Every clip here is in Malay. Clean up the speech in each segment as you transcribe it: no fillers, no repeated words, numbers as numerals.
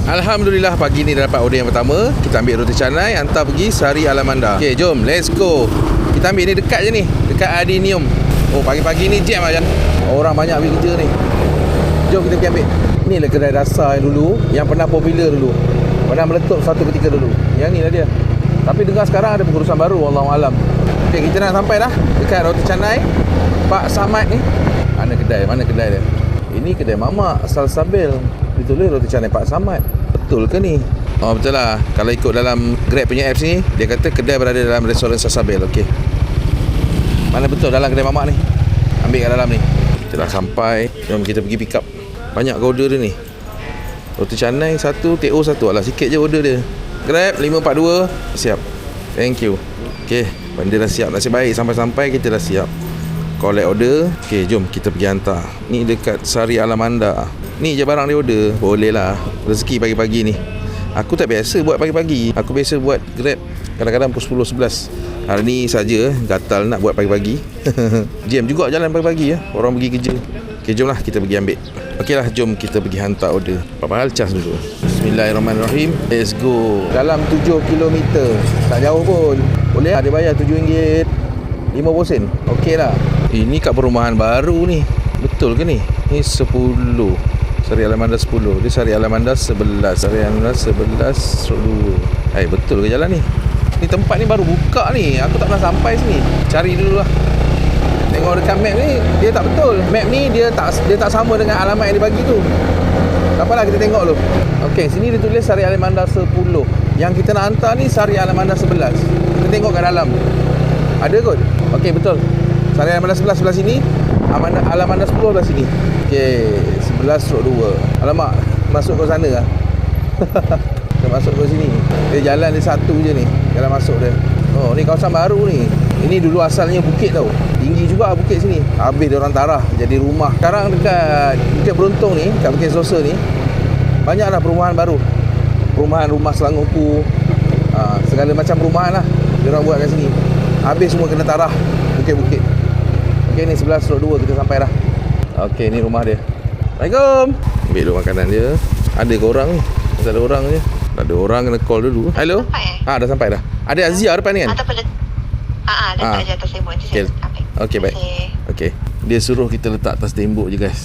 Alhamdulillah pagi ni dah dapat order yang pertama. Kita ambil roti canai, hantar pergi Sari Alamanda. Okey, jom, let's go. Kita ambil ni dekat je ni, dekat Adenium. Oh, pagi-pagi ni jam lah Jan. Orang banyak ambil kerja ni. Jom kita pergi ambil. Inilah kedai dasar yang dulu, yang pernah popular dulu. Pernah meletup satu ketika dulu. Yang ni lah dia. Tapi dengar sekarang ada pengurusan baru, wallahualam. Okey, kita nak sampai dah dekat roti canai Pak Samad ni. Mana kedai dia? Ini kedai mamak Salsabil. Ditulis roti canai Pak Samad. Betul ke ni? Oh, betul lah. Kalau ikut dalam Grab punya apps ni, dia kata kedai berada dalam restoran Salsabil. Okey. Mana betul dalam kedai mamak ni? Ambil kat dalam ni. Kita dah sampai. Jom kita pergi pick up. Banyak ke order dia ni? Roti canai satu, TO satu. Alah, sikit je order dia. Grab 542. Siap. Thank you. Okey, benda dah siap. Nasib baik sampai-sampai kita dah siap. Collect order. Okey, jom kita pergi hantar. Ni dekat Sari Alamanda. Ni je barang dia order. Boleh lah. Rezeki pagi-pagi ni. Aku tak biasa buat pagi-pagi. Aku biasa buat Grab kadang-kadang pukul 10, 11. Hari ni saja gatal nak buat pagi-pagi. Jam juga jalan pagi-pagi ya. Orang pergi kerja. Okey, jomlah kita pergi ambil. Okeylah, jom kita pergi hantar order. Apa hal cas dulu. Bismillahirrahmanirrahim. Let's go. Dalam 7 km. Tak jauh pun. Boleh dia bayar RM7 50 sen. Okey lah. Ini kat perumahan baru ni. Betul ke ni? Ni 10. Sari Alamanda 10. Dia Sari Alamanda 11. Sari Alamanda 11 2. Betul ke jalan ni? Ni tempat ni baru buka ni. Aku tak pernah sampai sini. Cari dulu lah. Tengok dekat map ni, dia tak betul. Map ni dia tak sama dengan alamat yang dia bagi tu. Tak apalah, kita tengok dulu. Okey, sini dia tulis Sari Alamanda 10. Yang kita nak hantar ni Sari Alamanda 11. Kita tengok kat dalam. Ada kot? Okey, betul. Sari Alamanda 11 sebelah sini. Alamanda 10 sebelah sini. Okey, 11/2. Alamak, masuk ke sana lah. Kita masuk ke sini. Dia jalan dia satu je ni. Jalan masuk dia. Oh, ni kawasan baru ni. Ini dulu asalnya bukit tau. Tinggi juga bukit sini. Habis dia orang tarah jadi rumah. Sekarang dekat Bukit Beruntung ni, kat Bukit Sosa ni, banyaklah perumahan baru. Perumahan rumah Selangorku. Segala macam perumahan lah dia orang buat kat sini. Habis semua kena tarah bukit-bukit. Okey, ni 11/2 kita sampai dah. Okey, ni rumah dia. Assalamualaikum. Ambil dulu makanan dia. Ada ke orang ni? Tak ada orang je. Tak ada orang, kena call dulu. Hello? Dah sampai dah. Ada Azia depan ni kan? Tak apa. Letak je atas tembok. Okey, baik. Okey. Dia suruh kita letak atas tembok je guys.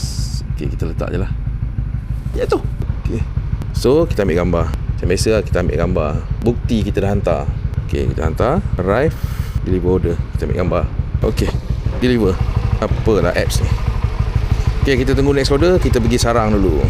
Okey, kita letak je lah. Ya tu. Okey. So, kita ambil gambar. Macam biasa lah, kita ambil gambar. Bukti kita dah hantar. Okey, kita hantar. Arrive. Deliver order. Kita ambil gambar. Okey. Deliver. Apalah apps ni. Okey, kita tunggu next order. Kita pergi sarang dulu.